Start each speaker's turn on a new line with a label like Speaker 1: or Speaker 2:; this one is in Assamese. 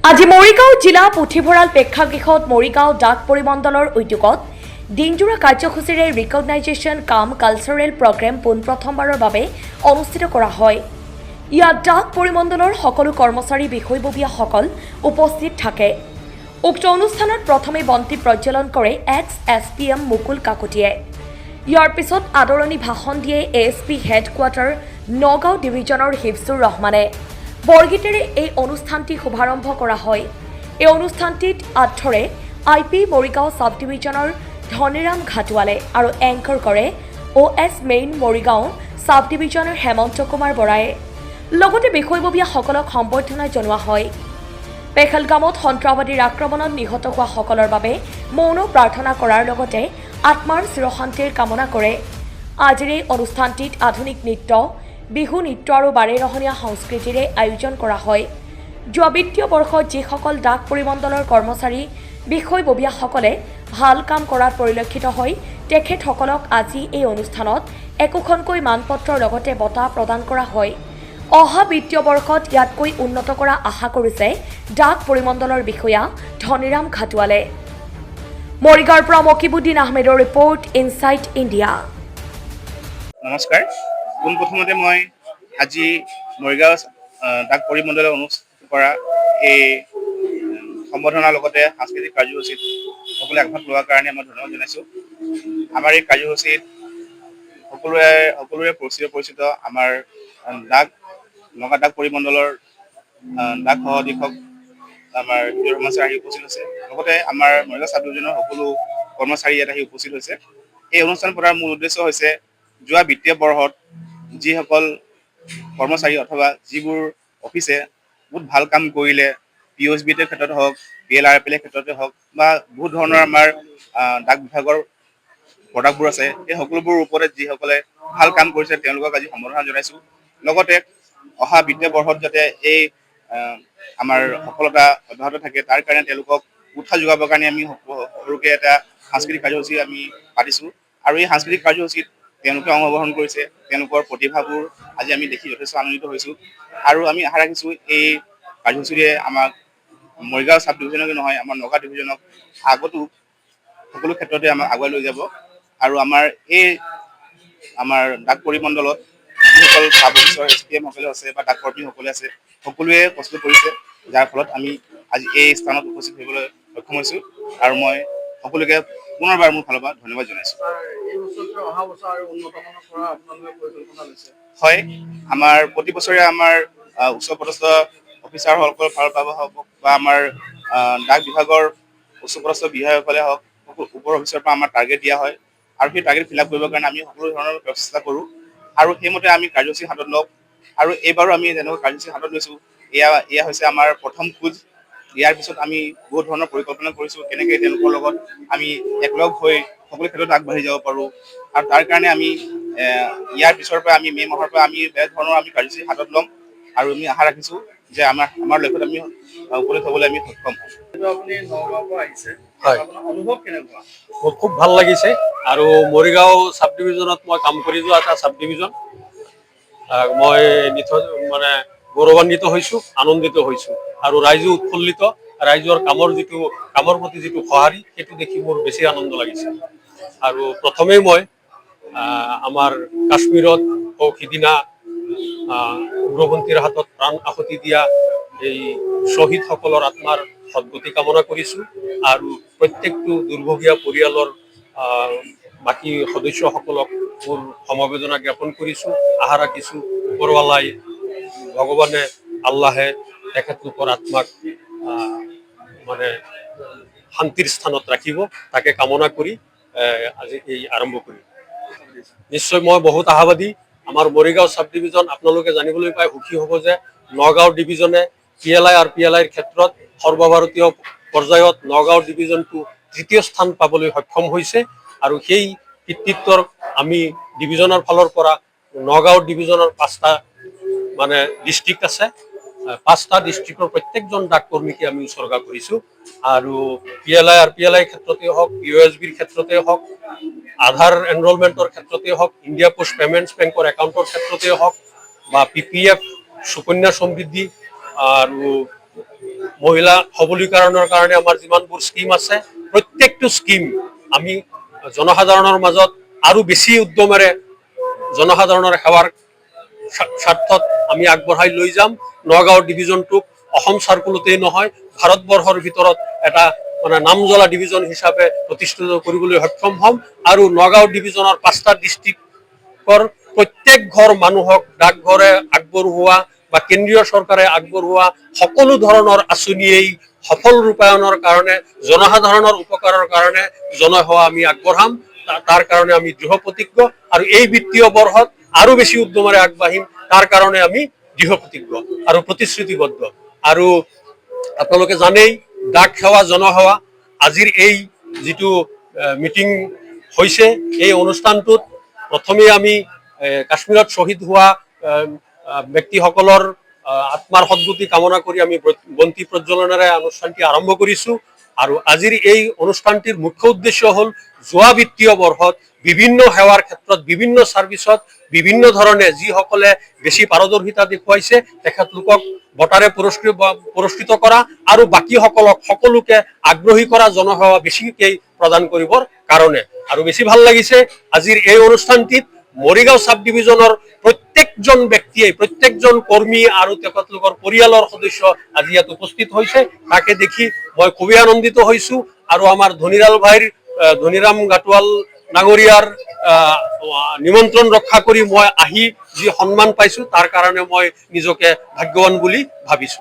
Speaker 1: আজি মৰিগাঁও জিলা পুথিভঁৰাল প্ৰেক্ষাগৃহত মৰিগাঁও ডাক পৰিমণ্ডলৰ উদ্যোগত দিনজোৰা কাৰ্যসূচীৰে ৰিকগনাইজেশ্যন কাম কালচাৰেল প্ৰগ্ৰেম পোনপ্ৰথমবাৰৰ বাবে অনুষ্ঠিত কৰা হয়। ইয়াত ডাক পৰিমণ্ডলৰ সকলো কৰ্মচাৰী বিষয়ববীয়াসকল উপস্থিত থাকে। উক্ত অনুষ্ঠানত প্ৰথমে বন্তি প্ৰজ্বলন কৰে এক্স-SPM মুকুল কাকতিয়ে। ইয়াৰ পিছত আদৰণি ভাষণ দিয়ে ASP হেডকোৱাৰ্টাৰ নগাঁও ডিভিজনৰ হিফজুৰ ৰহমানে। বৰগীতেৰে এই অনুষ্ঠানটি শুভাৰম্ভ কৰা হয়। এই অনুষ্ঠানটিত আঁতৰে IP মৰিগাঁও সাব ডিভিজনৰ ধনীৰাম ঘাটোৱালে আৰু এংকৰ কৰে OS মেইন মৰিগাঁও সাব ডিভিজনৰ হেমন্ত কুমাৰ বৰায়ে। লগতে বিষয়ববীয়াসকলক সম্বৰ্ধনা জনোৱা হয়। পেহেলগামত সন্ত্ৰাসবাদীৰ আক্ৰমণত নিহত হোৱা সকলৰ বাবে মৌন প্ৰাৰ্থনা কৰাৰ লগতে আত্মাৰ চিৰশান্তিৰ কামনা কৰে। আজিৰ এই অনুষ্ঠানটিত আধুনিক নৃত্য, বিহু নৃত্য আৰু বাৰেৰহণীয়া সংস্কৃতিৰে আয়োজন কৰা হয়। যোৱা বিত্তীয় বৰ্ষত যিসকল ডাক পৰিমণ্ডলৰ কৰ্মচাৰী বিষয়ববীয়াসকলে ভাল কাম কৰাত পৰিলক্ষিত হয় তেখেতসকলক আজি এই অনুষ্ঠানত একোখনকৈ মানপত্ৰৰ লগতে বঁটা প্ৰদান কৰা হয়। অহা বিত্তীয় বৰ্ষত ইয়াতকৈ উন্নত কৰা আশা কৰিছে ডাক পৰিমণ্ডলৰ বিষয়া ধনীৰাম ঘাটোৱালে। মৰিগাঁৱৰ পৰা মকিবুদ্দিন আহমেদৰ ৰিপৰ্ট, ইনচাইট ইণ্ডিয়া।
Speaker 2: নমস্কাৰ। পোনপ্ৰথমতে মই আজি মৰিগাঁও ডাক পৰিমণ্ডলে অনুষ্ঠিত কৰা এই সম্বৰ্ধনাৰ লগতে সাংস্কৃতিক কাৰ্যসূচীত সকলোৱে আগভাগ লোৱাৰ কাৰণে মই ধন্যবাদ জনাইছোঁ। আমাৰ এই কাৰ্যসূচীত সকলোৰে পৰিচিত আমাৰ নগাঁও ডাক পৰিমণ্ডলৰ ডাক সহ অধীক্ষক আমাৰ হিফজুৰ ৰহমান ছাৰ আহি উপস্থিত হৈছে। লগতে আমাৰ মৰিগাঁও চাব ডিভিজনৰ সকলো কৰ্মচাৰী ইয়াত আহি উপস্থিত হৈছে। এই অনুষ্ঠান পতাৰ মূল উদ্দেশ্য হৈছে যোৱা বিত্তীয় বৰ্ষত যিসকল কৰ্মচাৰী অথবা যিবোৰ অফিচে বহুত ভাল কাম কৰিলে, POSBৰ ক্ষেত্ৰত হওক, PLRPL ক্ষেত্ৰতে হওক বা বহুত ধৰণৰ আমাৰ ডাক বিভাগৰ প্ৰডাক্টবোৰ আছে, এই সকলোবোৰ ওপৰত যিসকলে ভাল কাম কৰিছে তেওঁলোকক আজি সম্বৰ্ধনা জনাইছোঁ। লগতে অহা বিত্তীয় বৰ্ষত যাতে এই আমাৰ সফলতা অব্যাহত থাকে তাৰ কাৰণে তেওঁলোকক উৎসাহ যোগাবৰ কাৰণে আমি সৰুকৈ এটা সাংস্কৃতিক কাৰ্যসূচী আমি পাতিছোঁ। আৰু এই সাংস্কৃতিক কাৰ্যসূচীত তেওঁলোকে অংশগ্ৰহণ কৰিছে। তেওঁলোকৰ প্ৰতিভাবোৰ আজি আমি দেখি যথেষ্ট আনন্দিত হৈছোঁ। আৰু আমি আশা ৰাখিছোঁ এই কাৰ্যসূচীৰে আমাক মৰিগাঁও চাব ডিভিজনকে নহয়, আমাৰ নগাঁও ডিভিজনক আগতো সকলো ক্ষেত্ৰতে আমাক আগুৱাই লৈ যাব। আৰু আমাৰ ডাক পৰিমণ্ডলত যিসকল চাব অফিচৰ SPM সকলে আছে বা ডাক কৰ্মীসকলে আছে, সকলোৱে কষ্ট কৰিছে, যাৰ ফলত আমি আজি এই স্থানত উপস্থিত হ'বলৈ সক্ষম হৈছোঁ। আৰু মই সকলোকে পুনৰবাৰ মোৰ ফালৰ পৰা ধন্যবাদ জনাইছোঁ। হয়, আমাৰ প্ৰতি বছৰে আমাৰ উচ্চপদস্থ অফিচাৰসকলৰ ফালৰ পৰা হওক বা আমাৰ ডাক বিভাগৰ উচ্চপদস্থ বিষয়াসকলে হওক, ওপৰ অফিচৰ পৰা আমাৰ টাৰ্গেট দিয়া হয়। আৰু সেই টাৰ্গেট ফিল আপ কৰিবৰ কাৰণে আমি সকলো ধৰণৰ প্ৰচেষ্টা কৰোঁ আৰু সেইমতে আমি কাৰ্যসূচী হাতত লওঁ। আৰু এইবাৰো আমি যেনেকৈ কাৰ্যসূচী হাতত লৈছোঁ, এয়া হৈছে আমাৰ প্ৰথম খোজ। ইয়াৰ পিছত আমি বহুত ধৰণৰ পৰিকল্পনা কৰিছোঁ, কেনেকৈ তেওঁলোকৰ লগত আমি একলগ হৈ সকলো ক্ষেত্ৰত আগবাঢ়ি যাব পাৰোঁ। আৰু তাৰ কাৰণে আমি ইয়াৰ পিছৰ পৰা আমি মে' মাহৰ পৰা আমি বেলেগ ধৰণৰ আমি কাৰ্যসূচী হাতত ল'ম। আৰু আমি আশা ৰাখিছোঁ যে আমাৰ লক্ষ্যত আমি উপনীত হ'বলৈ আমি সক্ষম হ'ম।
Speaker 3: হয়, মোৰ খুব ভাল লাগিছে। আৰু মৰিগাঁও চাব ডিভিজনত মই কাম কৰি যোৱা এটা চাব ডিভিজন, মই গৌৰৱান্বিত হৈছোঁ, আনন্দিত হৈছোঁ। আৰু ৰাইজো উৎফুল্লিত, ৰাইজৰ কামৰ প্ৰতি যিটো সঁহাৰি সেইটো দেখি মোৰ বেছি আনন্দ লাগিছে। আৰু প্ৰথমেই মই আমাৰ কাশ্মীৰত সিদিনা উগ্ৰপন্থীৰ হাতত প্ৰাণ আহুতি দিয়া এই শ্বহীদসকলৰ আত্মাৰ সদ্গতি কামনা কৰিছোঁ। আৰু প্ৰত্যেকটো দুৰ্ভগীয়া পৰিয়ালৰ বাকী সদস্যসকলক মোৰ সমবেদনা জ্ঞাপন কৰিছোঁ। আশা ৰাখিছোঁ ওপৰৱালাই ভগৱানে আল্লাহে তেখেতলোকৰ আত্মাক শান্তিৰ স্থানত ৰাখিব, তাকে কামনা কৰি আজি এই আৰম্ভ কৰিম। নিশ্চয় মই বহুত আশাবাদী। আমাৰ মৰিগাঁও চাব ডিভিজন আপোনালোকে জানিবলৈ পাই সুখী হ'ব যে নগাঁও ডিভিজনে PLI আৰু PLIৰ ক্ষেত্ৰত সৰ্বভাৰতীয় পৰ্যায়ত নগাঁও ডিভিজনটো তৃতীয় স্থান পাবলৈ সক্ষম হৈছে। আৰু সেই কৃতিত্বৰ আমি ডিভিজনৰ ফালৰ পৰা নগাঁও ডিভিজনৰ 5টা ডিষ্ট্ৰিক্ট আছে, 5টা ডিষ্ট্ৰিক্টৰ প্ৰত্যেকজন ডাক কৰ্মীকে আমি উৎসৰ্গা কৰিছোঁ। আৰু PLI আৰু PLIৰ ক্ষেত্ৰতে হওক, POSBৰ ক্ষেত্ৰতে হওক, আধাৰ এনৰলমেণ্টৰ ক্ষেত্ৰতে হওক, ইণ্ডিয়া পোষ্ট পেমেণ্টছ বেংকৰ একাউণ্টৰ ক্ষেত্ৰতে হওক বা PPF, সুকন্যা সমৃদ্ধি আৰু মহিলা সবলীকৰণৰ কাৰণে আমাৰ যিমানবোৰ স্কিম আছে প্ৰত্যেকটো স্কিম আমি জনসাধাৰণৰ মাজত আৰু বেছি উদ্যমেৰে জনসাধাৰণৰ সেৱাৰ স্বাৰ্থত আমি আগবঢ়াই লৈ যাম। নগাঁও ডিভিজনটোক অসম চাৰ্কুলতেই নহয় ভাৰতবৰ্ষৰ ভিতৰত এটা মানে নামজ্বলা ডিভিজন হিচাপে প্ৰতিষ্ঠিত কৰিবলৈ সক্ষম হ'ম আৰু নগাঁও ডিভিজনৰ 5টা ডিষ্ট্ৰিক্টৰ প্ৰত্যেক ঘৰ মানুহক ডাকঘৰে আগবঢ়োৱা বা কেন্দ্ৰীয় চৰকাৰে আগবঢ়োৱা সকলো ধৰণৰ আঁচনিয়েই সফল ৰূপায়ণৰ কাৰণে জনসাধাৰণৰ উপকাৰৰ কাৰণে জনসেৱা আমি আগবঢ়াম। তাৰ কাৰণে আমি দৃঢ় প্ৰতিজ্ঞ আৰু এই বিত্তীয় বৰ্ষত আৰু বেছি উদ্যমেৰে আগবাঢ়িম। তাৰ কাৰণে আমি দৃঢ় প্ৰতিজ্ঞ আৰু প্ৰতিশ্ৰুতিবদ্ধ। আৰু আপোনালোকে জানেই ডাক সেৱা জনসেৱা আজিৰ এই যিটো মিটিং হৈছে এই অনুষ্ঠানটোত প্ৰথমে আমি কাশ্মীৰত শ্বহীদ হোৱা ব্যক্তিসকলৰ আত্মাৰ সদ্গতি কামনা কৰি আমি বন্তি প্ৰজ্বলনেৰে অনুষ্ঠানটি আৰম্ভ কৰিছোঁ। আৰু আজিৰ এই অনুষ্ঠানটিৰ মুখ্য উদ্দেশ্য হ'ল যোৱা বিত্তীয় বৰ্ষত বিভিন্ন সেৱাৰ ক্ষেত্ৰত বিভিন্ন ছাৰ্ভিচত বিভিন্ন ধৰণে যিসকলে বেছি পাৰদৰ্শিতা দেখুৱাইছে তেখেতলোকক বঁটাৰে পুৰস্কৃত কৰা আৰু বাকীসকলক সকলোকে আগ্ৰহী কৰা জনসেৱা বেছিকৈ প্ৰদান কৰিবৰ কাৰণে। আৰু বেছি ভাল লাগিছে আজিৰ এই অনুষ্ঠানটিত মৰিগাঁও সাব ডিভিজনৰ প্ৰত্যেকজন ব্যক্তিয়ে প্ৰত্যেকজন কৰ্মী আৰু তেখেতলোকৰ পৰিয়ালৰ সদস্য আজি ইয়াত উপস্থিত হৈছে। তাকে দেখি মই খুবেই আনন্দিত হৈছোঁ আৰু আমাৰ ধনীৰাম গাটোৱাল ডাঙৰীয়াৰ নিমন্ত্ৰণ ৰক্ষা কৰি মই আহি যি সন্মান পাইছোঁ তাৰ কাৰণে মই নিজকে ভাগ্যৱান বুলি ভাবিছোঁ।